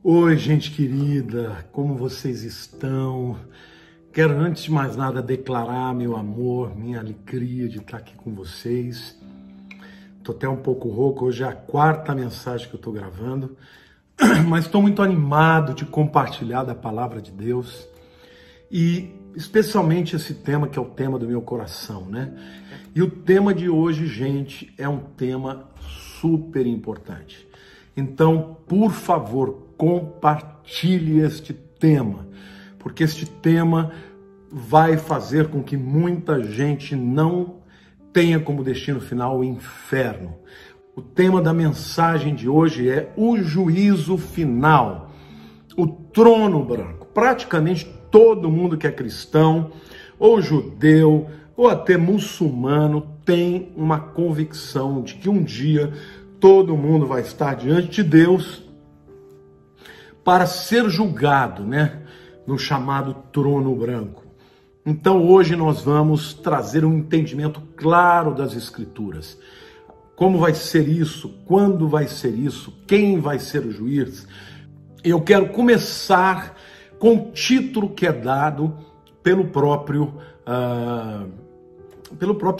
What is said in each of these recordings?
Oi, gente querida, como vocês estão? Quero, antes de mais nada, declarar meu amor, minha alegria de estar aqui com vocês. Estou até um pouco rouco, hoje é a quarta mensagem que eu estou gravando, mas estou muito animado de compartilhar da palavra de Deus e especialmente esse tema que é o tema do meu coração, né? E o tema de hoje, gente, é um tema super importante. Então, por favor, compartilhe este tema, porque este tema vai fazer com que muita gente não tenha como destino final o inferno. O tema da mensagem de hoje é o juízo final, o trono branco. Praticamente todo mundo que é cristão, ou judeu, ou até muçulmano, tem uma convicção de que um dia todo mundo vai estar diante de Deus para ser julgado, né? No chamado trono branco. Então hoje nós vamos trazer um entendimento claro das Escrituras. Como vai ser isso? Quando vai ser isso? Quem vai ser o juiz? Eu quero começar com o título que é dado pelo próprio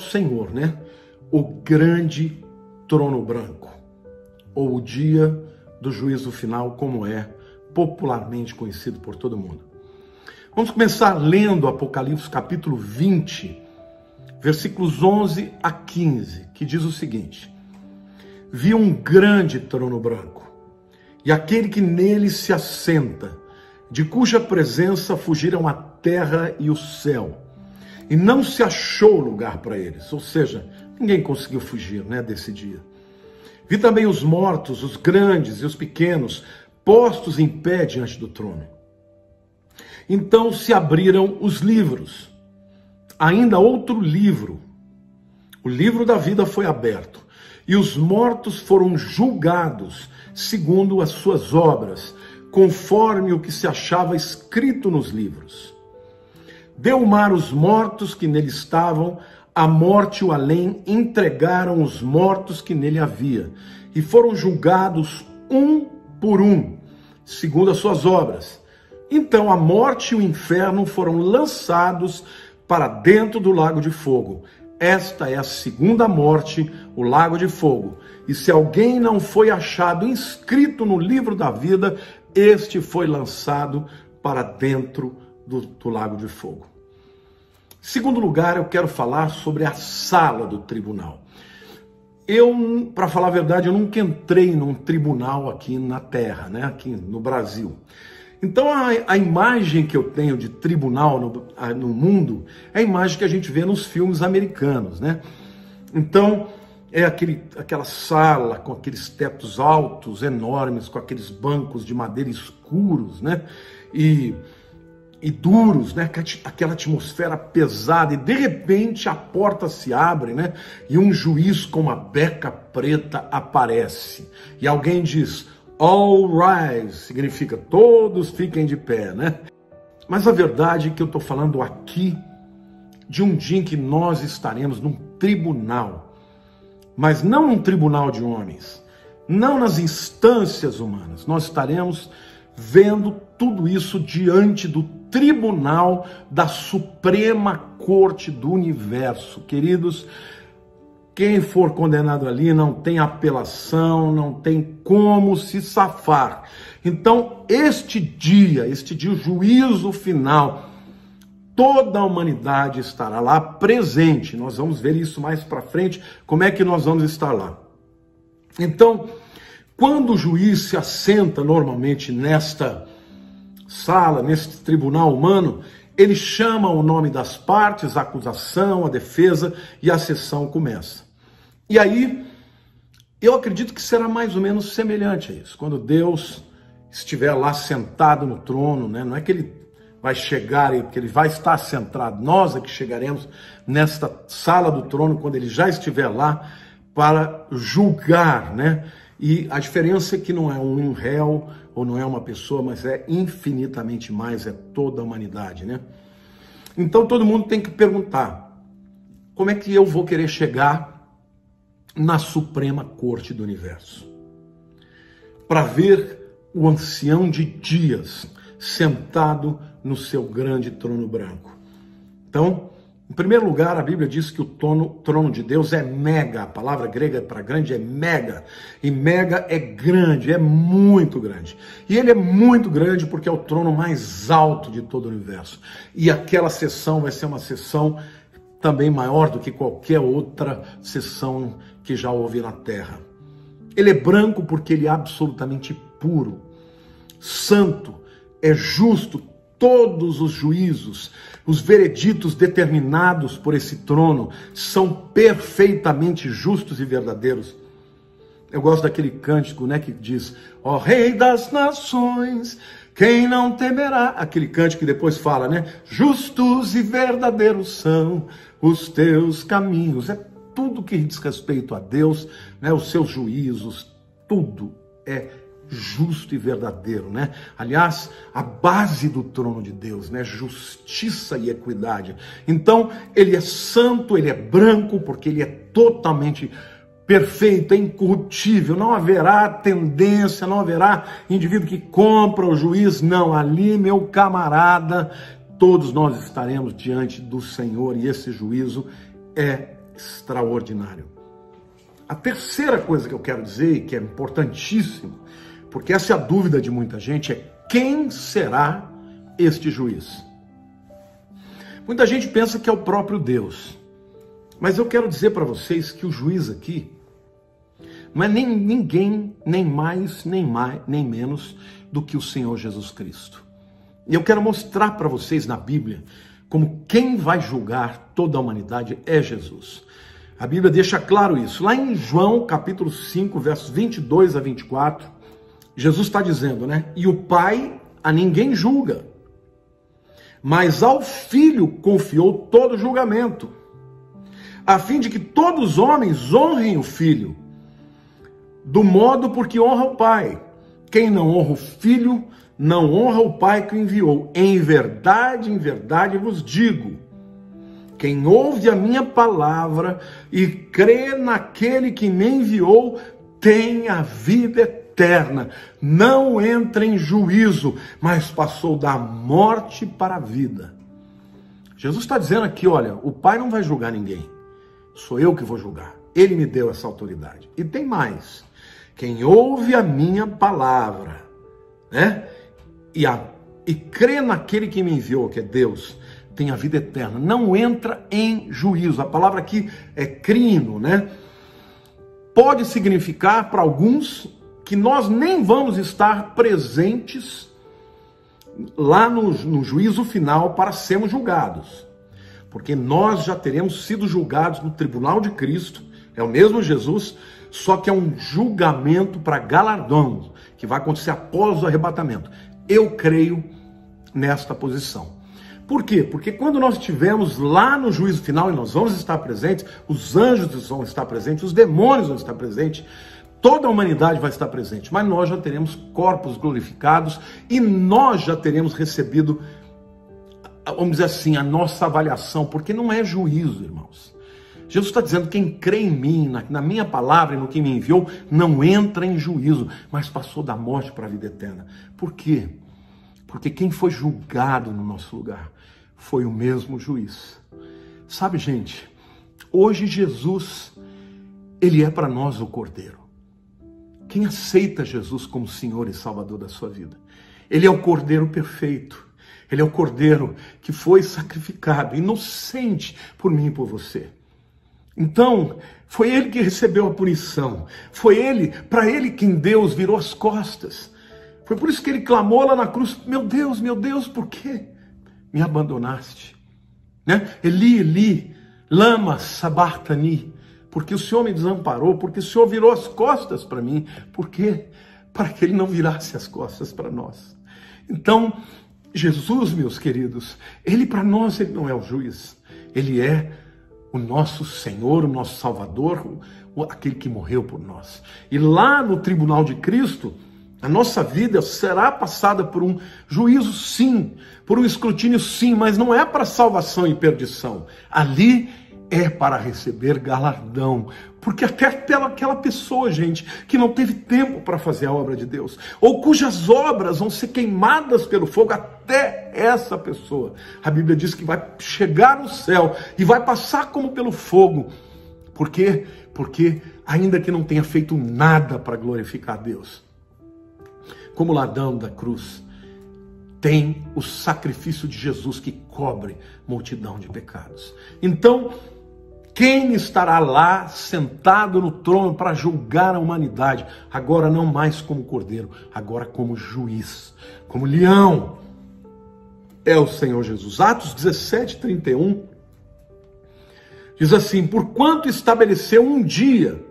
Senhor, né? O grande trono branco, ou o dia do juízo final, como é popularmente conhecido por todo mundo. Vamos começar lendo Apocalipse capítulo 20, versículos 11 a 15, que diz o seguinte: Vi um grande trono branco, e aquele que nele se assenta, de cuja presença fugiram a terra e o céu, e não se achou lugar para eles, ou seja, ninguém conseguiu fugir, né, desse dia. Vi também os mortos, os grandes e os pequenos, postos em pé diante do trono. Então se abriram os livros. Ainda outro livro, o livro da vida, foi aberto, e os mortos foram julgados segundo as suas obras, conforme o que se achava escrito nos livros. Deu o mar os mortos que nele estavam, a morte e o além entregaram os mortos que nele havia, e foram julgados um por um, segundo as suas obras. Então a morte e o inferno foram lançados para dentro do lago de fogo. Esta é a segunda morte, o lago de fogo. E se alguém não foi achado inscrito no livro da vida, este foi lançado para dentro do lago de fogo. Em segundo lugar, eu quero falar sobre a sala do tribunal. Eu, para falar a verdade, eu nunca entrei num tribunal aqui na Terra, né? Aqui no Brasil. Então a imagem que eu tenho de tribunal no mundo é a imagem que a gente vê nos filmes americanos, né? Então é aquela sala com aqueles tetos altos, enormes, com aqueles bancos de madeira escuros, né? E duros, né? Aquela atmosfera pesada, e de repente a porta se abre, né? E um juiz com uma beca preta aparece. E alguém diz: All rise, significa todos fiquem de pé, né? Mas a verdade é que eu estou falando aqui de um dia em que nós estaremos num tribunal, mas não num tribunal de homens, não nas instâncias humanas. Nós estaremos vendo tudo isso diante do tribunal da Suprema Corte do Universo. Queridos, quem for condenado ali não tem apelação, não tem como se safar. Então, este dia, o juízo final, toda a humanidade estará lá presente. Nós vamos ver isso mais para frente, como é que nós vamos estar lá. Então, quando o juiz se assenta normalmente nesta sala, neste tribunal humano, ele chama o nome das partes, a acusação, a defesa, e a sessão começa. E aí, eu acredito que será mais ou menos semelhante a isso. Quando Deus estiver lá sentado no trono, né? Não é que ele vai chegar, porque ele vai estar sentado. Nós é que chegaremos nesta sala do trono quando ele já estiver lá para julgar, né? E a diferença é que não é um réu ou não é uma pessoa, mas é infinitamente mais, é toda a humanidade, né? Então todo mundo tem que perguntar: como é que eu vou querer chegar na Suprema Corte do Universo? Para ver o ancião de dias, sentado no seu grande trono branco. Então, em primeiro lugar, a Bíblia diz que o trono de Deus é mega. A palavra grega para grande é mega. E mega é grande, é muito grande. E ele é muito grande porque é o trono mais alto de todo o universo. E aquela sessão vai ser uma sessão também maior do que qualquer outra sessão que já houve na Terra. Ele é branco porque ele é absolutamente puro, santo, é justo. Todos os juízos, os vereditos determinados por esse trono são perfeitamente justos e verdadeiros. Eu gosto daquele cântico, né, que diz: ó Rei das Nações, quem não temerá? Aquele cântico que depois fala, né? Justos e verdadeiros são os teus caminhos. É tudo que diz respeito a Deus, né? Os seus juízos, tudo é justo e verdadeiro, né? Aliás, a base do trono de Deus, né? Justiça e equidade. Então, ele é santo, ele é branco, porque ele é totalmente perfeito, é incorruptível. Não haverá tendência, não haverá indivíduo que compra o juiz. Não, ali, meu camarada, todos nós estaremos diante do Senhor e esse juízo é extraordinário. A terceira coisa que eu quero dizer, que é importantíssimo, porque essa é a dúvida de muita gente, é: quem será este juiz? Muita gente pensa que é o próprio Deus, mas eu quero dizer para vocês que o juiz aqui não é nem ninguém, nem mais, nem menos do que o Senhor Jesus Cristo. E eu quero mostrar para vocês na Bíblia como quem vai julgar toda a humanidade é Jesus. A Bíblia deixa claro isso. Lá em João, capítulo 5, versos 22 a 24, Jesus está dizendo, né? E o Pai a ninguém julga, mas ao Filho confiou todo o julgamento, a fim de que todos os homens honrem o Filho, do modo porque honra o Pai. Quem não honra o Filho, não honra o Pai que o enviou. Em verdade vos digo, quem ouve a minha palavra e crê naquele que me enviou, tem a vida eterna, não entra em juízo, mas passou da morte para a vida. Jesus está dizendo aqui, olha, o Pai não vai julgar ninguém, sou eu que vou julgar. Ele me deu essa autoridade. E tem mais, quem ouve a minha palavra, né, e crê naquele que me enviou, que é Deus, tem a vida eterna, não entra em juízo. A palavra aqui é crino, né? Pode significar para alguns que nós nem vamos estar presentes lá no juízo final para sermos julgados, porque nós já teremos sido julgados no tribunal de Cristo, é o mesmo Jesus, só que é um julgamento para galardão, que vai acontecer após o arrebatamento. Eu creio nesta posição. Por quê? Porque quando nós estivermos lá no juízo final, e nós vamos estar presentes, os anjos vão estar presentes, os demônios vão estar presentes, toda a humanidade vai estar presente, mas nós já teremos corpos glorificados e nós já teremos recebido, vamos dizer assim, a nossa avaliação, porque não é juízo, irmãos. Jesus está dizendo, quem crê em mim, na minha palavra e no que me enviou, não entra em juízo, mas passou da morte para a vida eterna. Por quê? Porque quem foi julgado no nosso lugar foi o mesmo juiz. Sabe, gente, hoje Jesus, ele é para nós o Cordeiro. Quem aceita Jesus como Senhor e Salvador da sua vida, ele é o Cordeiro perfeito. Ele é o Cordeiro que foi sacrificado, inocente por mim e por você. Então, foi ele que recebeu a punição. Foi ele, para ele quem Deus virou as costas. Foi por isso que ele clamou lá na cruz, meu Deus, por que me abandonaste? Né? Eli, Eli, lama sabachthani, porque o Senhor me desamparou, porque o Senhor virou as costas para mim. Por quê? Para que ele não virasse as costas para nós. Então, Jesus, meus queridos, ele para nós, ele não é o juiz, ele é o nosso Senhor, o nosso Salvador, aquele que morreu por nós. E lá no tribunal de Cristo, a nossa vida será passada por um juízo, sim, por um escrutínio, sim, mas não é para salvação e perdição. Ali é para receber galardão. Porque até aquela pessoa, gente, que não teve tempo para fazer a obra de Deus, ou cujas obras vão ser queimadas pelo fogo, até essa pessoa, a Bíblia diz que vai chegar no céu e vai passar como pelo fogo. Por quê? Porque ainda que não tenha feito nada para glorificar a Deus, como ladrão da cruz, tem o sacrifício de Jesus que cobre multidão de pecados. Então, quem estará lá sentado no trono para julgar a humanidade? Agora não mais como cordeiro, agora como juiz, como leão. É o Senhor Jesus. Atos 17:31 diz assim: porquanto estabeleceu um dia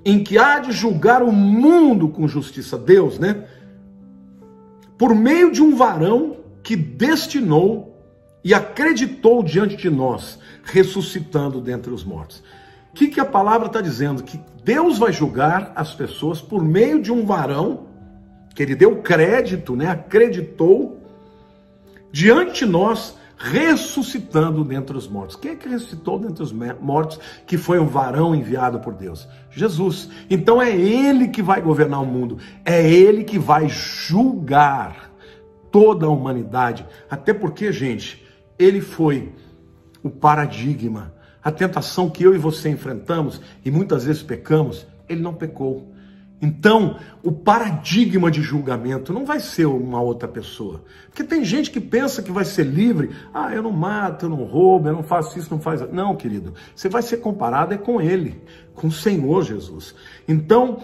em que há de julgar o mundo com justiça, Deus, né? Por meio de um varão que destinou e acreditou diante de nós, ressuscitando dentre os mortos. O que a palavra está dizendo? Que Deus vai julgar as pessoas por meio de um varão, que ele deu crédito, né? Acreditou, diante de nós, ressuscitando dentre os mortos. Quem é que ressuscitou dentre os mortos, que foi um varão enviado por Deus? Jesus. Então é Ele que vai governar o mundo, é Ele que vai julgar toda a humanidade, até porque, gente, Ele foi o paradigma. A tentação que eu e você enfrentamos, e muitas vezes pecamos, Ele não pecou. Então, o paradigma de julgamento não vai ser uma outra pessoa. Porque tem gente que pensa que vai ser livre. Ah, eu não mato, eu não roubo, eu não faço isso, não faço... Não, querido. Você vai ser comparado é com Ele, com o Senhor Jesus. Então,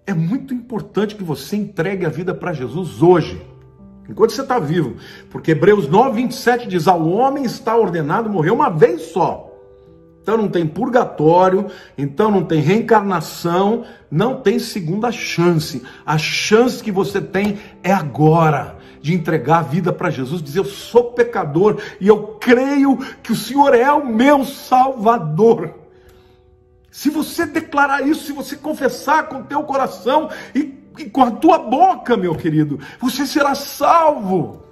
é muito importante que você entregue a vida para Jesus hoje, enquanto você está vivo. Porque Hebreus 9:27 diz: ao homem está ordenado morrer uma vez só. Então não tem purgatório, então não tem reencarnação, não tem segunda chance. A chance que você tem é agora, de entregar a vida para Jesus, dizer: eu sou pecador e eu creio que o Senhor é o meu Salvador. Se você declarar isso, se você confessar com o teu coração e com a tua boca, meu querido, você será salvo.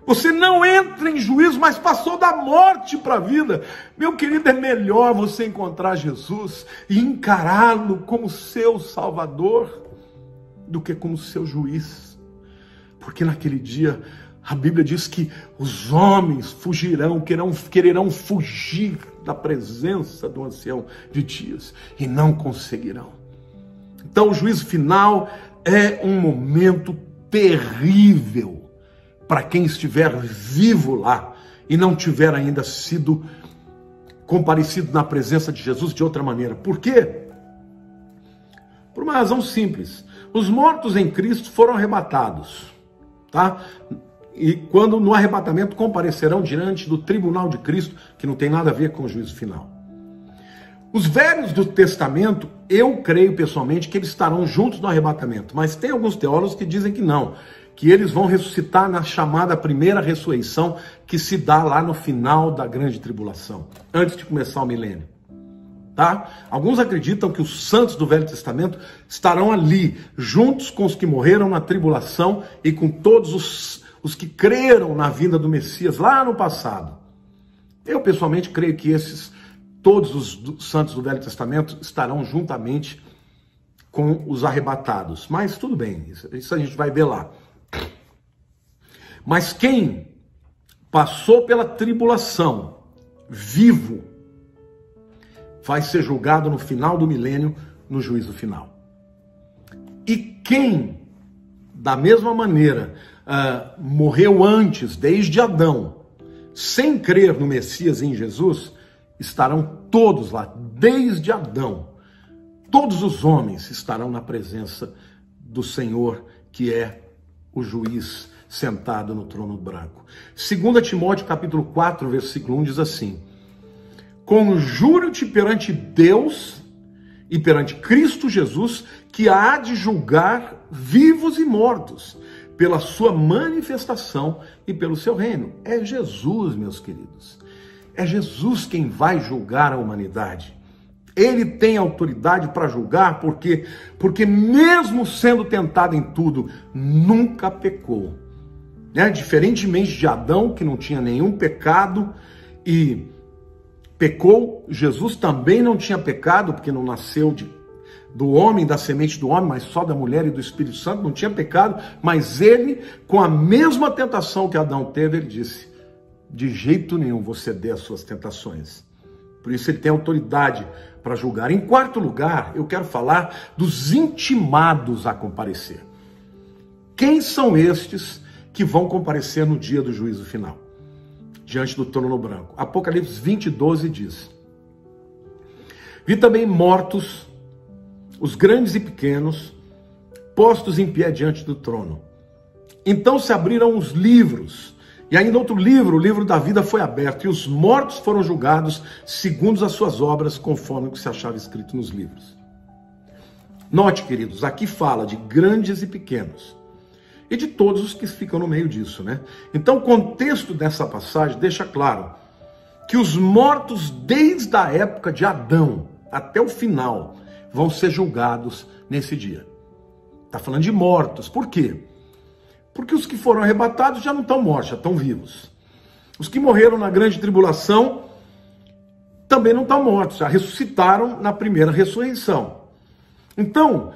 Você não entra em juízo, mas passou da morte para a vida. Meu querido, é melhor você encontrar Jesus e encará-lo como seu Salvador do que como seu juiz. Porque naquele dia a Bíblia diz que os homens fugirão, quererão fugir da presença do ancião de dias e não conseguirão. Então o juízo final é um momento terrível para quem estiver vivo lá e não tiver ainda sido comparecido na presença de Jesus de outra maneira. Por quê? Por uma razão simples. Os mortos em Cristo foram arrebatados, tá? E quando no arrebatamento comparecerão diante do tribunal de Cristo, que não tem nada a ver com o juízo final. Os velhos do testamento, eu creio pessoalmente que eles estarão juntos no arrebatamento, mas tem alguns teólogos que dizem que não, que eles vão ressuscitar na chamada primeira ressurreição, que se dá lá no final da grande tribulação, antes de começar o milênio. Tá? Alguns acreditam que os santos do Velho Testamento estarão ali, juntos com os que morreram na tribulação e com todos os que creram na vinda do Messias lá no passado. Eu pessoalmente creio que todos os santos do Velho Testamento estarão juntamente com os arrebatados. Mas tudo bem, isso a gente vai ver lá. Mas quem passou pela tribulação, vivo, vai ser julgado no final do milênio, no juízo final. E quem, da mesma maneira, morreu antes, desde Adão, sem crer no Messias e em Jesus, estarão todos lá, desde Adão. Todos os homens estarão na presença do Senhor, que é o juiz sentado no trono branco. 2 Timóteo capítulo 4, versículo 1 diz assim: conjuro-te perante Deus e perante Cristo Jesus, que há de julgar vivos e mortos, pela sua manifestação e pelo seu reino. É Jesus, meus queridos. É Jesus quem vai julgar a humanidade. Ele tem autoridade para julgar, porque mesmo sendo tentado em tudo, nunca pecou. Diferentemente de Adão, que não tinha nenhum pecado, e pecou, Jesus também não tinha pecado, porque não nasceu do homem, da semente do homem, mas só da mulher e do Espírito Santo, não tinha pecado, mas ele, com a mesma tentação que Adão teve, ele disse, de jeito nenhum vou ceder às suas tentações. Por isso ele tem autoridade para julgar. Em quarto lugar, eu quero falar dos intimados a comparecer. Quem são estes que vão comparecer no dia do juízo final, diante do trono branco? Apocalipse 20:12 diz: vi também mortos, os grandes e pequenos, postos em pé diante do trono. Então se abriram os livros, e ainda outro livro, o livro da vida, foi aberto, e os mortos foram julgados segundo as suas obras, conforme o que se achava escrito nos livros. Note, queridos, aqui fala de grandes e pequenos, e de todos os que ficam no meio disso, né? Então o contexto dessa passagem deixa claro que os mortos desde a época de Adão até o final vão ser julgados nesse dia. Está falando de mortos. Por quê? Porque os que foram arrebatados já não estão mortos, já estão vivos. Os que morreram na grande tribulação também não estão mortos, já ressuscitaram na primeira ressurreição. Então,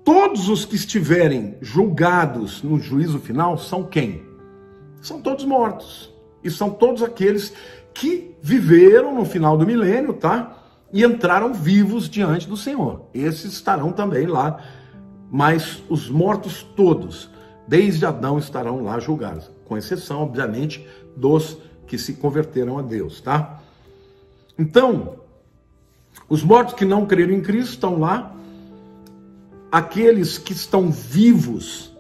todos os que estiverem julgados no juízo final são quem? São todos mortos. E são todos aqueles que viveram no final do milênio, tá? E entraram vivos diante do Senhor. Esses estarão também lá, mas os mortos todos, desde Adão, estarão lá julgados, com exceção, obviamente, dos que se converteram a Deus, tá? Então, os mortos que não creram em Cristo estão lá, aqueles que estão vivos,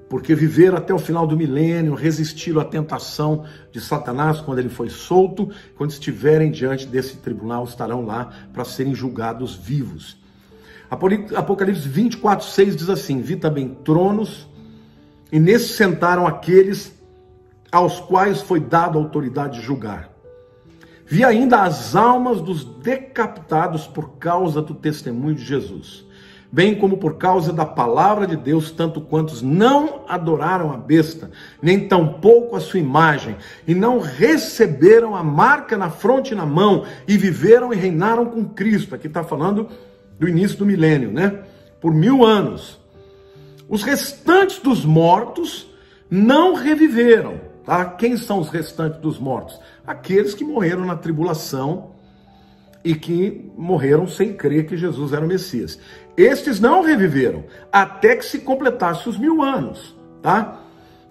porque viveram até o final do milênio, resistiram à tentação de Satanás quando ele foi solto, quando estiverem diante desse tribunal, estarão lá para serem julgados vivos. Apocalipse 24:6 diz assim: vi também tronos, e nesses sentaram aqueles aos quais foi dada a autoridade de julgar. Vi ainda as almas dos decapitados por causa do testemunho de Jesus, bem como por causa da palavra de Deus, tanto quantos não adoraram a besta, nem tampouco a sua imagem, e não receberam a marca na fronte e na mão, e viveram e reinaram com Cristo. Aqui está falando do início do milênio, né? Por 1000 anos. Os restantes dos mortos não reviveram, tá? Quem são os restantes dos mortos? Aqueles que morreram na tribulação e que morreram sem crer que Jesus era o Messias. Estes não reviveram, até que se completasse os 1000 anos, tá?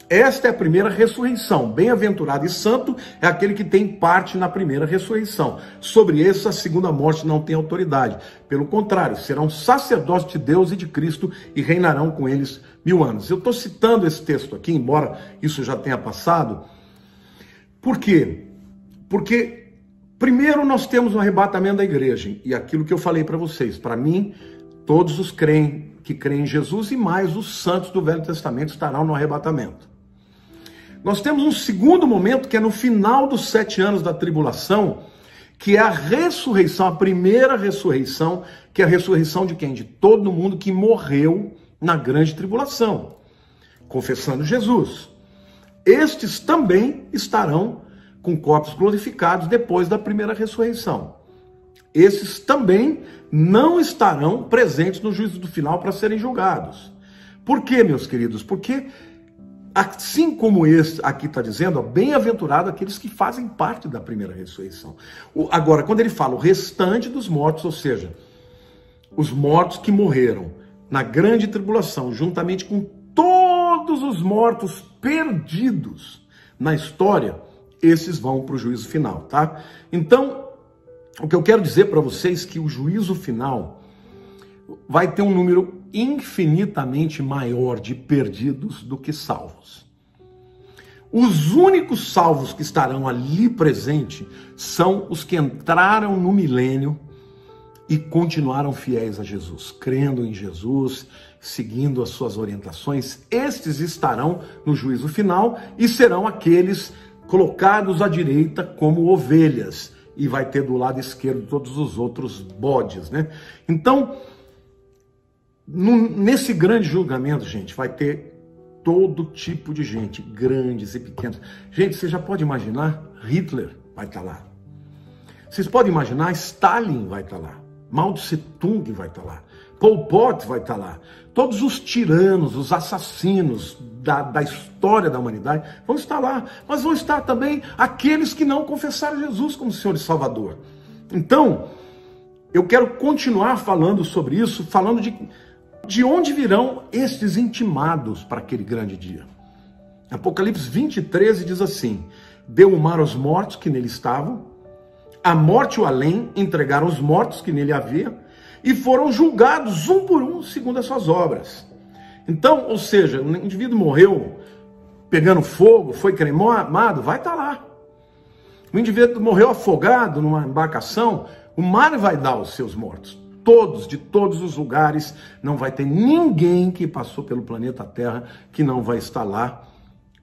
Esta é a primeira ressurreição. Bem-aventurado e santo é aquele que tem parte na primeira ressurreição. Sobre esse, a segunda morte não tem autoridade. Pelo contrário, serão sacerdotes de Deus e de Cristo e reinarão com eles 1000 anos. Eu estou citando esse texto aqui, embora isso já tenha passado. Por quê? Porque, primeiro, nós temos o arrebatamento da igreja. E aquilo que eu falei para vocês, para mim, todos os que creem em Jesus e mais os santos do Velho Testamento estarão no arrebatamento. Nós temos um segundo momento que é no final dos 7 anos da tribulação, que é a ressurreição, a primeira ressurreição, que é a ressurreição de quem? De todo mundo que morreu na grande tribulação, confessando Jesus. Estes também estarão com corpos glorificados depois da primeira ressurreição. Esses também não estarão presentes no juízo do final para serem julgados. Por quê, meus queridos? Porque, assim como esse aqui está dizendo, bem-aventurado aqueles que fazem parte da primeira ressurreição. Agora, quando ele fala o restante dos mortos, ou seja, os mortos que morreram na grande tribulação, juntamente com todos os mortos perdidos na história, esses vão para o juízo final, tá? Então, o que eu quero dizer para vocês é que o juízo final vai ter um número infinitamente maior de perdidos do que salvos. Os únicos salvos que estarão ali presentes são os que entraram no milênio e continuaram fiéis a Jesus, crendo em Jesus, seguindo as suas orientações. Estes estarão no juízo final e serão aqueles colocados à direita como ovelhas, e vai ter do lado esquerdo todos os outros bodes, né? Então, nesse grande julgamento, gente, vai ter todo tipo de gente, grandes e pequenos. Gente, você já pode imaginar? Hitler vai estar lá. Vocês podem imaginar, Stalin vai estar lá, Mao Tse Tung vai estar lá, Pol Pot vai estar lá, todos os tiranos, os assassinos da história da humanidade vão estar lá, mas vão estar também aqueles que não confessaram Jesus como Senhor e Salvador. Então, eu quero continuar falando sobre isso, falando de onde virão estes intimados para aquele grande dia. Apocalipse 20:13 diz assim: deu o mar aos mortos que nele estavam, a morte e o além entregaram os mortos que nele havia, e foram julgados um por um segundo as suas obras. Então, ou seja, o indivíduo morreu pegando fogo, foi cremado, vai estar lá. O indivíduo morreu afogado numa embarcação, o mar vai dar os seus mortos. Todos, de todos os lugares, não vai ter ninguém que passou pelo planeta Terra que não vai estar lá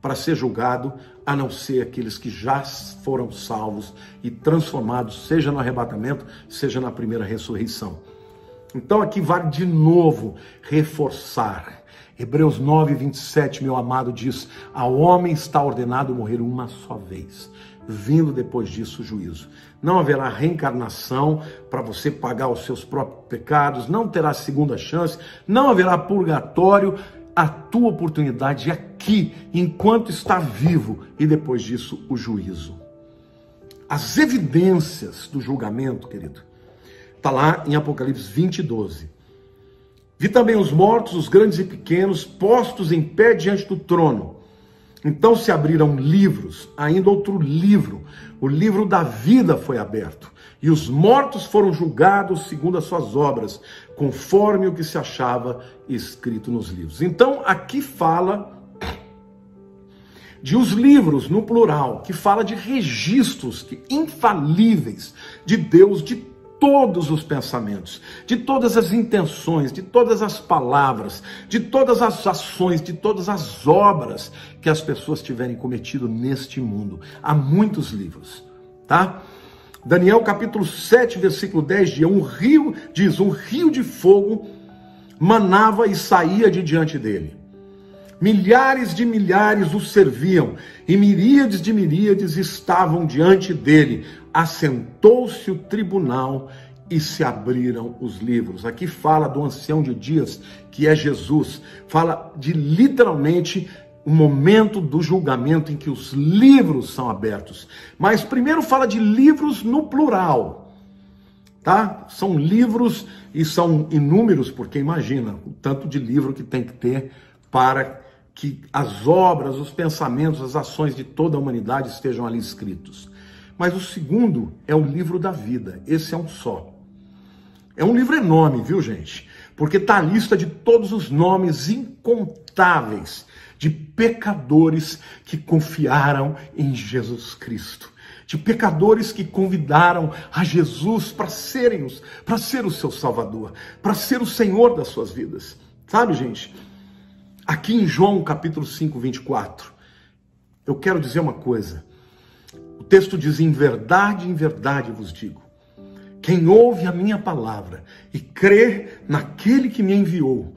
para ser julgado, a não ser aqueles que já foram salvos e transformados, seja no arrebatamento, seja na primeira ressurreição. Então aqui vale de novo reforçar. Hebreus 9:27, meu amado, diz: ao homem está ordenado morrer uma só vez, vindo depois disso o juízo. Não haverá reencarnação para você pagar os seus próprios pecados, não terá segunda chance, não haverá purgatório. A tua oportunidade é aqui, enquanto está vivo, e depois disso o juízo. As evidências do julgamento, querido, está lá em Apocalipse 20:12. Vi também os mortos, os grandes e pequenos, postos em pé diante do trono. Então se abriram livros, ainda outro livro, o livro da vida foi aberto, e os mortos foram julgados segundo as suas obras, conforme o que se achava escrito nos livros. Então aqui fala de os livros no plural, que fala de registros infalíveis de Deus, de todos os pensamentos, de todas as intenções, de todas as palavras, de todas as ações, de todas as obras que as pessoas tiverem cometido neste mundo. Há muitos livros, tá? Daniel capítulo 7, versículo 10 diz, um rio de fogo manava e saía de diante dele. Milhares de milhares o serviam, e miríades de miríades estavam diante dele. Assentou-se o tribunal e se abriram os livros. Aqui fala do ancião de dias, que é Jesus. Fala de literalmente o momento do julgamento em que os livros são abertos. Mas primeiro fala de livros no plural, tá? São livros e são inúmeros, porque imagina o tanto de livro que tem que ter para que as obras, os pensamentos, as ações de toda a humanidade estejam ali escritos. Mas o segundo é o livro da vida. Esse é um só. É um livro enorme, viu, gente? Porque está a lista de todos os nomes incontáveis de pecadores que confiaram em Jesus Cristo. De pecadores que convidaram a Jesus para ser o seu Salvador, para ser o Senhor das suas vidas. Sabe, gente? Aqui em João capítulo 5, 24, eu quero dizer uma coisa. O texto diz: em verdade vos digo, quem ouve a minha palavra e crê naquele que me enviou,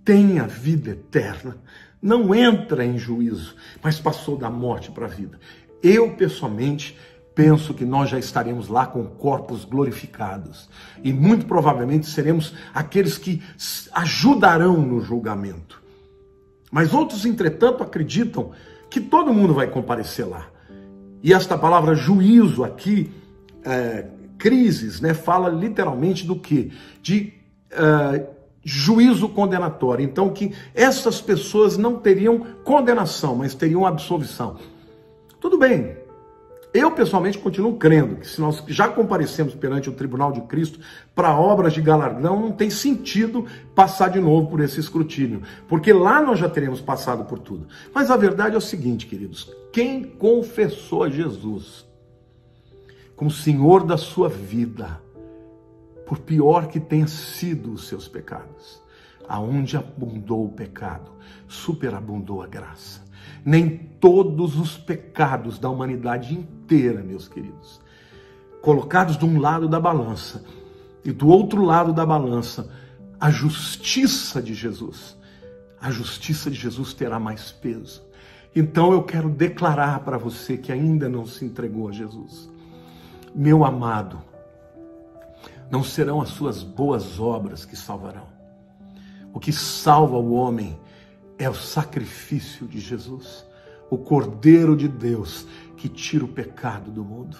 tem a vida eterna. Não entra em juízo, mas passou da morte para a vida. Eu, pessoalmente, penso que nós já estaremos lá com corpos glorificados. E muito provavelmente seremos aqueles que ajudarão no julgamento. Mas outros, entretanto, acreditam que todo mundo vai comparecer lá. E esta palavra juízo aqui, crises, né, fala literalmente do quê? De juízo condenatório. Então, que essas pessoas não teriam condenação, mas teriam absolvição. Tudo bem. Eu, pessoalmente, continuo crendo que se nós já comparecemos perante o tribunal de Cristo para obras de galardão, não tem sentido passar de novo por esse escrutínio, porque lá nós já teremos passado por tudo. Mas a verdade é o seguinte, queridos: quem confessou a Jesus como Senhor da sua vida, por pior que tenha sido os seus pecados, aonde abundou o pecado, superabundou a graça. Nem todos os pecados da humanidade inteira, meus queridos, colocados de um lado da balança e do outro lado da balança, a justiça de Jesus. A justiça de Jesus terá mais peso. Então eu quero declarar para você que ainda não se entregou a Jesus. Meu amado, não serão as suas boas obras que salvarão. O que salva o homem é o sacrifício de Jesus, o Cordeiro de Deus que tira o pecado do mundo.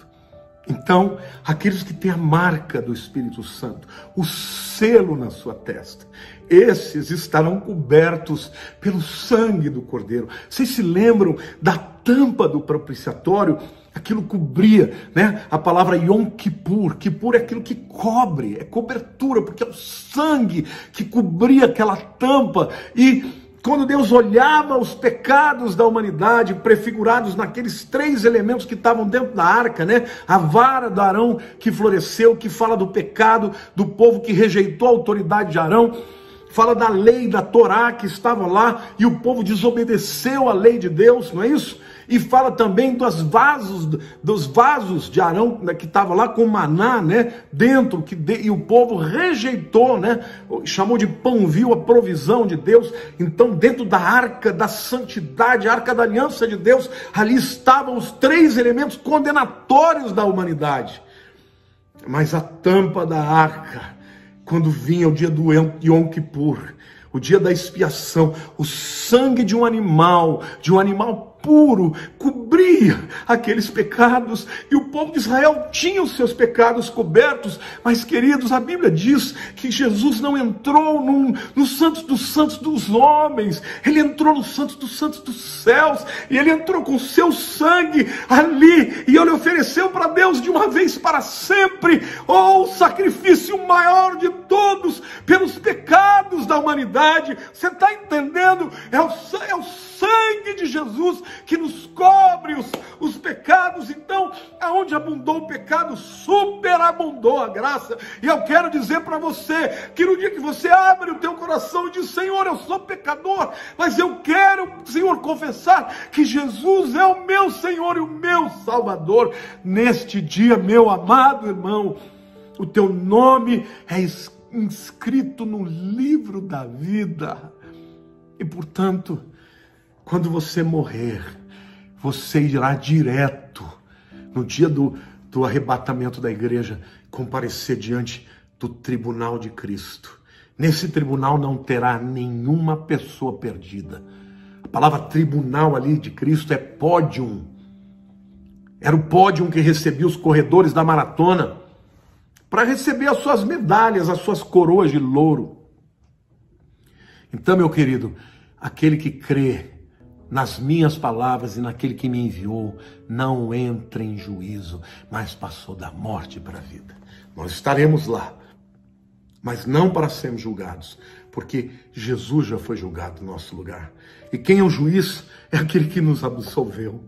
Então, aqueles que têm a marca do Espírito Santo, o selo na sua testa, esses estarão cobertos pelo sangue do Cordeiro. Vocês se lembram da tampa do propiciatório? Aquilo cobria, né? A palavra Yom Kippur. Kippur é aquilo que cobre, é cobertura, porque é o sangue que cobria aquela tampa. E quando Deus olhava os pecados da humanidade, prefigurados naqueles 3 elementos que estavam dentro da arca, né? A vara de Arão que floresceu, que fala do pecado do povo que rejeitou a autoridade de Arão, fala da lei da Torá que estava lá e o povo desobedeceu a lei de Deus, não é isso? E fala também dos vasos de Arão, né, que estava lá com maná, né, dentro, e o povo rejeitou, né, chamou de pão vil a provisão de Deus. Então, dentro da arca da santidade, a arca da aliança de Deus, ali estavam os 3 elementos condenatórios da humanidade. Mas a tampa da arca, quando vinha o dia do Yom Kippur, o dia da expiação, o sangue de um animal puro, cobria aqueles pecados, e o povo de Israel tinha os seus pecados cobertos. Mas, queridos, a Bíblia diz que Jesus não entrou no Santos dos homens, ele entrou no Santos dos céus, e ele entrou com o seu sangue ali, e ele ofereceu para Deus de uma vez para sempre, o sacrifício maior de todos, pelos pecados da humanidade. Você está entendendo? É o sangue de Jesus que nos cobre os pecados. Então, aonde abundou o pecado, superabundou a graça. E eu quero dizer para você que no dia que você abre o teu coração e diz: Senhor, eu sou pecador, mas eu quero, Senhor, confessar que Jesus é o meu Senhor e o meu Salvador, neste dia, meu amado irmão, o teu nome é inscrito no livro da vida. E, portanto, quando você morrer, você irá direto, no dia do arrebatamento da igreja, comparecer diante do tribunal de Cristo. Nesse tribunal não terá nenhuma pessoa perdida. A palavra tribunal ali de Cristo é pódium. Era o pódium que recebia os corredores da maratona para receber as suas medalhas, as suas coroas de louro. Então, meu querido, aquele que crê nas minhas palavras e naquele que me enviou, não entra em juízo, mas passou da morte para a vida. Nós estaremos lá, mas não para sermos julgados, porque Jesus já foi julgado no nosso lugar. E quem é o juiz? É aquele que nos absolveu.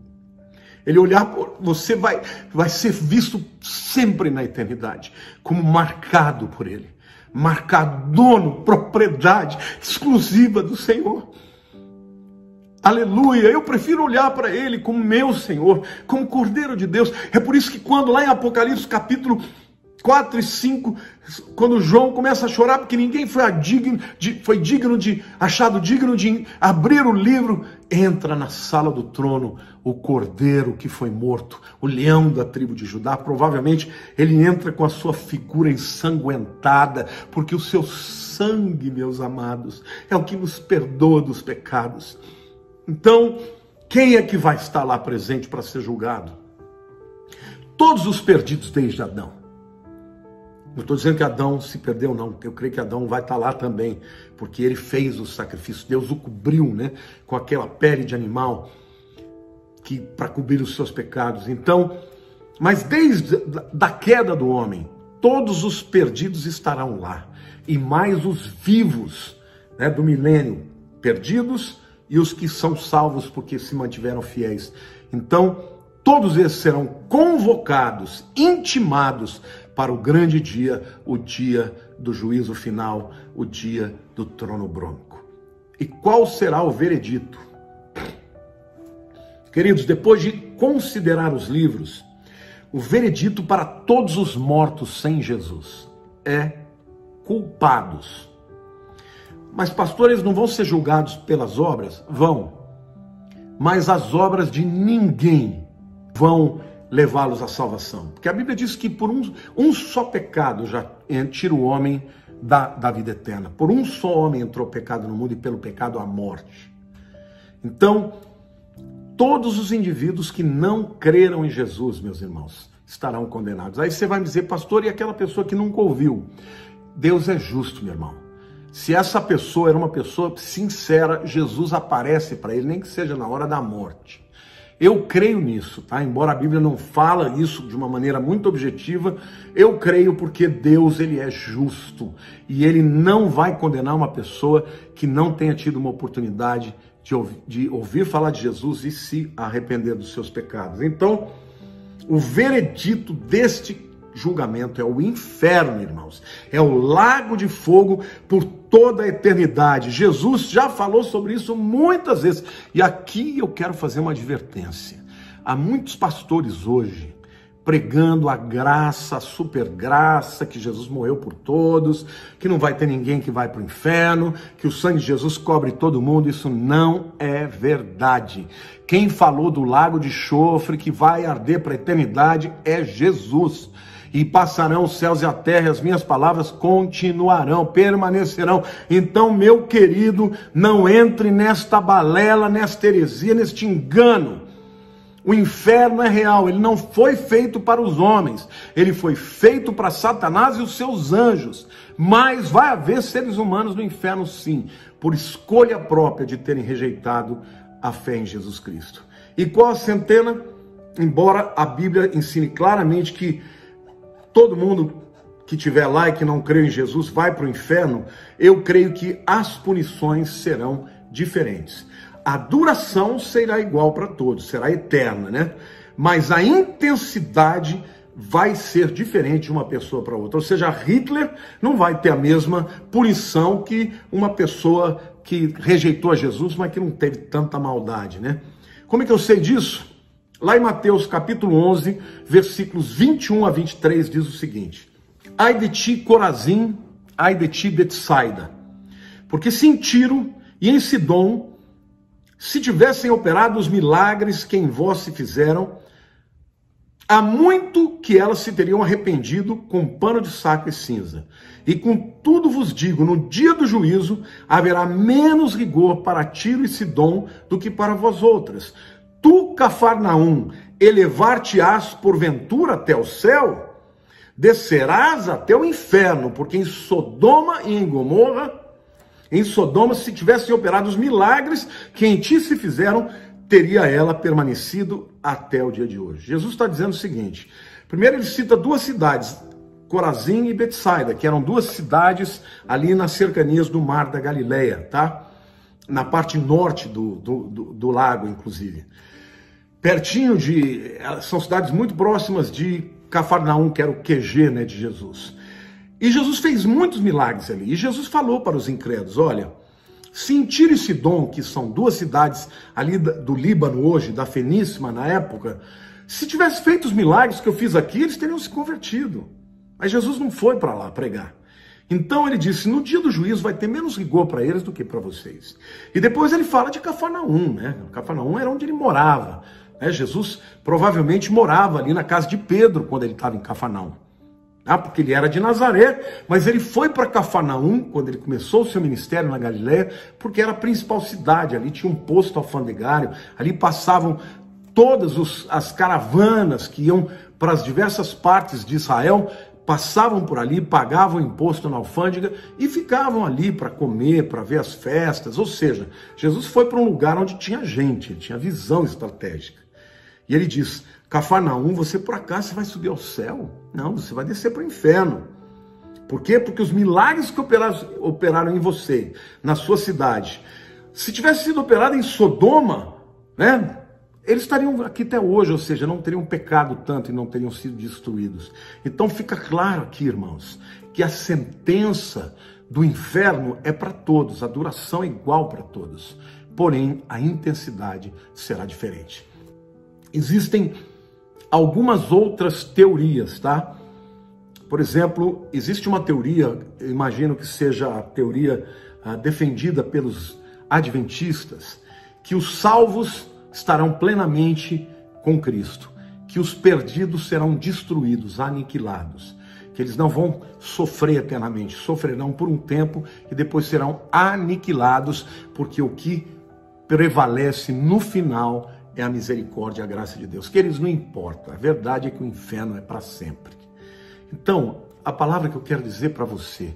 Ele olhar por você, vai ser visto sempre na eternidade como marcado por ele, marcado, dono, propriedade exclusiva do Senhor. Aleluia, eu prefiro olhar para ele como meu Senhor, como Cordeiro de Deus. É por isso que quando lá em Apocalipse capítulo 4 e 5, quando João começa a chorar porque ninguém foi achado digno de abrir o livro, entra na sala do trono o Cordeiro que foi morto, o leão da tribo de Judá. Provavelmente ele entra com a sua figura ensanguentada, porque o seu sangue, meus amados, é o que nos perdoa dos pecados. Então, quem é que vai estar lá presente para ser julgado? Todos os perdidos desde Adão. Não estou dizendo que Adão se perdeu, não. Eu creio que Adão vai estar lá também, porque ele fez o sacrifício. Deus o cobriu, né, com aquela pele de animal para cobrir os seus pecados. Então, mas desde a queda do homem, todos os perdidos estarão lá. E mais os vivos, né, do milênio, perdidos, e os que são salvos porque se mantiveram fiéis. Então, todos esses serão convocados, intimados para o grande dia, o dia do juízo final, o dia do trono branco. E qual será o veredito? Queridos, depois de considerar os livros, o veredito para todos os mortos sem Jesus é culpados. Mas, pastor, eles não vão ser julgados pelas obras? Vão. Mas as obras de ninguém vão levá-los à salvação. Porque a Bíblia diz que por um só pecado já tira o homem da vida eterna. Por um só homem entrou o pecado no mundo e pelo pecado a morte. Então, todos os indivíduos que não creram em Jesus, meus irmãos, estarão condenados. Aí você vai me dizer, pastor, e aquela pessoa que nunca ouviu? Deus é justo, meu irmão. Se essa pessoa era uma pessoa sincera, Jesus aparece para ele, nem que seja na hora da morte. Eu creio nisso, tá? Embora a Bíblia não fala isso de uma maneira muito objetiva, eu creio porque Deus, ele é justo. E ele não vai condenar uma pessoa que não tenha tido uma oportunidade de ouvir falar de Jesus e se arrepender dos seus pecados. Então, o veredito deste julgamento é o inferno, irmãos. É o lago de fogo por toda a eternidade. Jesus já falou sobre isso muitas vezes. E aqui eu quero fazer uma advertência. Há muitos pastores hoje pregando a graça, a super graça, que Jesus morreu por todos, que não vai ter ninguém que vai para o inferno, que o sangue de Jesus cobre todo mundo. Isso não é verdade. Quem falou do lago de enxofre que vai arder para a eternidade é Jesus. E passarão os céus e a terra, e as minhas palavras continuarão, permanecerão. Então, meu querido, não entre nesta balela, nesta heresia, neste engano. O inferno é real, ele não foi feito para os homens, ele foi feito para Satanás e os seus anjos. Mas vai haver seres humanos no inferno, sim, por escolha própria de terem rejeitado a fé em Jesus Cristo. E qual a sentença? Embora a Bíblia ensine claramente que todo mundo que estiver lá e que não crê em Jesus vai para o inferno, eu creio que as punições serão diferentes. A duração será igual para todos, será eterna, né? Mas a intensidade vai ser diferente de uma pessoa para outra. Ou seja, Hitler não vai ter a mesma punição que uma pessoa que rejeitou a Jesus, mas que não teve tanta maldade, né? Como é que eu sei disso? Lá em Mateus capítulo 11, versículos 21 a 23, diz o seguinte: ai de ti, Corazim, ai de ti, Betsaida, porque se em Tiro e em Sidom se tivessem operado os milagres que em vós se fizeram, há muito que elas se teriam arrependido com pano de saco e cinza. E contudo vos digo, no dia do juízo haverá menos rigor para Tiro e Sidom do que para vós outras. Tu, Cafarnaum, elevar-te-ás porventura até o céu? Descerás até o inferno, porque em Sodoma e em Gomorra, se tivessem operado os milagres que em ti se fizeram, teria ela permanecido até o dia de hoje. Jesus está dizendo o seguinte: primeiro ele cita duas cidades, Corazim e Betsaida, que eram duas cidades ali nas cercanias do Mar da Galileia, tá? Na parte norte do lago, inclusive. Pertinho são cidades muito próximas de Cafarnaum, que era o QG, né, de Jesus. E Jesus fez muitos milagres ali. E Jesus falou para os incrédulos: olha, se em Tiro e Sidom, que são duas cidades ali do Líbano hoje, da Fenícia na época, se tivesse feito os milagres que eu fiz aqui, eles teriam se convertido. Mas Jesus não foi para lá pregar. Então ele disse: no dia do juízo vai ter menos rigor para eles do que para vocês. E depois ele fala de Cafarnaum, né? Cafarnaum era onde ele morava. Jesus provavelmente morava ali na casa de Pedro quando ele estava em Cafarnaum. Porque ele era de Nazaré, mas ele foi para Cafarnaum quando ele começou o seu ministério na Galileia, porque era a principal cidade, ali tinha um posto alfandegário, ali passavam todas as caravanas que iam para as diversas partes de Israel, passavam por ali, pagavam imposto na alfândega e ficavam ali para comer, para ver as festas. Ou seja, Jesus foi para um lugar onde tinha gente, ele tinha visão estratégica. E ele diz: Cafarnaum, você por acaso vai subir ao céu? Não, você vai descer para o inferno. Por quê? Porque os milagres que operaram em você, na sua cidade, se tivesse sido operado em Sodoma, né, eles estariam aqui até hoje, ou seja, não teriam pecado tanto e não teriam sido destruídos. Então fica claro aqui, irmãos, que a sentença do inferno é para todos, a duração é igual para todos, porém a intensidade será diferente. Existem algumas outras teorias, tá? Por exemplo, existe uma teoria, eu imagino que seja a teoria defendida pelos adventistas, que os salvos estarão plenamente com Cristo, que os perdidos serão destruídos, aniquilados, que eles não vão sofrer eternamente, sofrerão por um tempo e depois serão aniquilados, porque o que prevalece no final é a misericórdia e a graça de Deus. Queridos, não importa, a verdade é que o inferno é para sempre. Então, a palavra que eu quero dizer para você,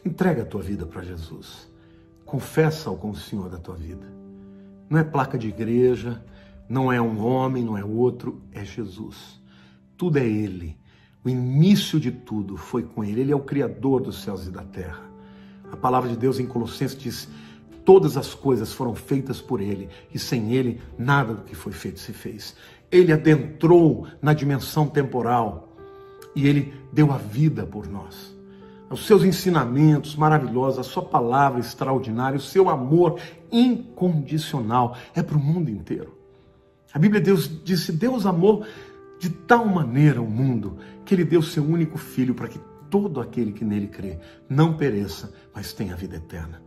entrega a tua vida para Jesus, confessa-o como o Senhor da tua vida. Não é placa de igreja, não é um homem, não é outro, é Jesus. Tudo é Ele. O início de tudo foi com Ele. Ele é o Criador dos céus e da terra. A palavra de Deus em Colossenses diz: todas as coisas foram feitas por Ele, e sem Ele nada do que foi feito se fez. Ele adentrou na dimensão temporal e Ele deu a vida por nós. Os seus ensinamentos maravilhosos, a sua palavra extraordinária, o seu amor incondicional é para o mundo inteiro. A Bíblia disse: Deus amou de tal maneira o mundo que Ele deu seu único Filho para que todo aquele que nele crê não pereça, mas tenha a vida eterna.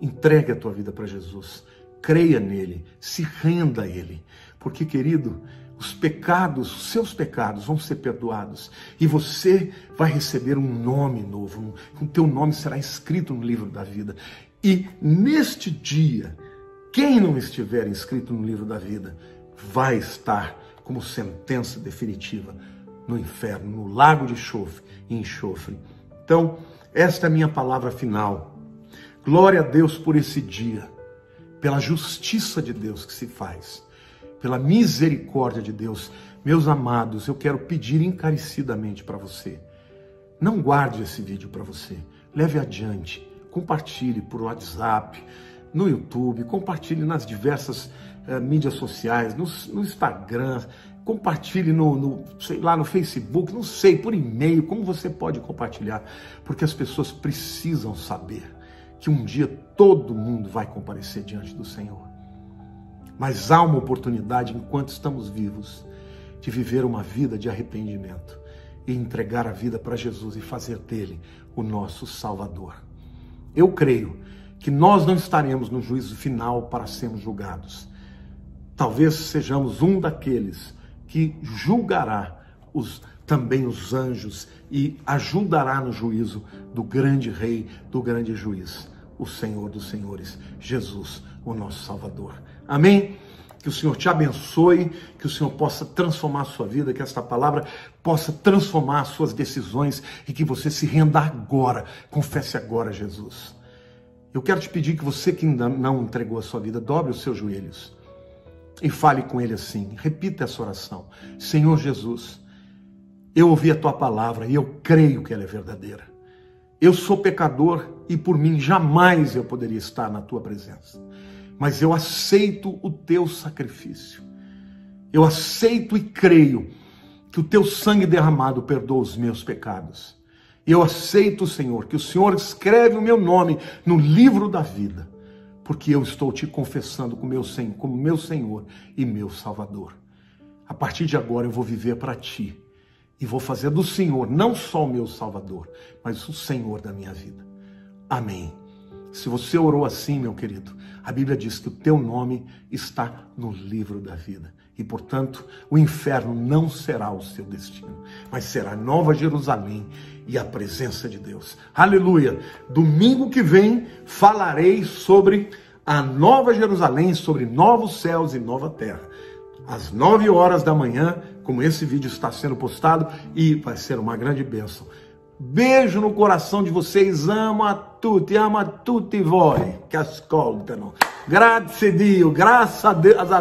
Entregue a tua vida para Jesus, creia nele, se renda a Ele, porque, querido, os pecados, os seus pecados vão ser perdoados e você vai receber um nome novo, o teu nome será escrito no livro da vida. E neste dia, quem não estiver inscrito no livro da vida vai estar como sentença definitiva no inferno, no lago de enxofre. Então, esta é a minha palavra final. Glória a Deus por esse dia, pela justiça de Deus que se faz, pela misericórdia de Deus. Meus amados, eu quero pedir encarecidamente para você, não guarde esse vídeo para você, leve adiante, compartilhe por WhatsApp, no YouTube, compartilhe nas diversas mídias sociais, no Instagram, compartilhe sei lá, no Facebook, não sei, por e-mail, como você pode compartilhar, porque as pessoas precisam saber que um dia todo mundo vai comparecer diante do Senhor. Mas há uma oportunidade, enquanto estamos vivos, de viver uma vida de arrependimento e entregar a vida para Jesus e fazer dele o nosso Salvador. Eu creio que nós não estaremos no juízo final para sermos julgados. Talvez sejamos um daqueles que julgará também os anjos e ajudará no juízo do grande Rei, do grande Juiz, o Senhor dos Senhores, Jesus, o nosso Salvador. Amém? Que o Senhor te abençoe, que o Senhor possa transformar a sua vida, que esta palavra possa transformar as suas decisões e que você se renda agora, confesse agora a Jesus. Eu quero te pedir que você que ainda não entregou a sua vida, dobre os seus joelhos e fale com Ele assim, repita essa oração. Senhor Jesus, eu ouvi a Tua palavra e eu creio que ela é verdadeira. Eu sou pecador e por mim jamais eu poderia estar na Tua presença. Mas eu aceito o Teu sacrifício. Eu aceito e creio que o Teu sangue derramado perdoa os meus pecados. Eu aceito, Senhor, que o Senhor escreve o meu nome no livro da vida, porque eu estou te confessando como meu Senhor e meu Salvador. A partir de agora eu vou viver para Ti e vou fazer do Senhor não só o meu Salvador, mas o Senhor da minha vida. Amém. Se você orou assim, meu querido, a Bíblia diz que o teu nome está no livro da vida. E, portanto, o inferno não será o seu destino, mas será a Nova Jerusalém e a presença de Deus. Aleluia! Domingo que vem falarei sobre a Nova Jerusalém, sobre novos céus e nova terra. Às 9 horas da manhã, como esse vídeo está sendo postado, e vai ser uma grande bênção. Beijo no coração de vocês, amo a tutti voi che ascoltano. Grazie Dio, graças a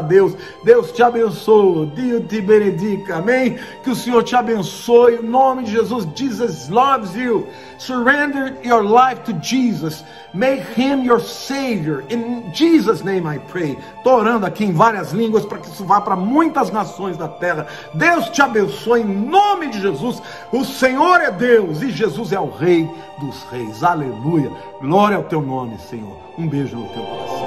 Deus, Deus te abençoe, Dio te benedica, amém? Que o Senhor te abençoe, em nome de Jesus. Jesus loves you. Surrender your life to Jesus. Make Him your Savior. In Jesus' name I pray. Estou orando aqui em várias línguas para que isso vá para muitas nações da terra. Deus te abençoe em nome de Jesus. O Senhor é Deus e Jesus é o Rei dos Reis. Aleluia. Glória ao teu nome, Senhor. Um beijo no teu coração.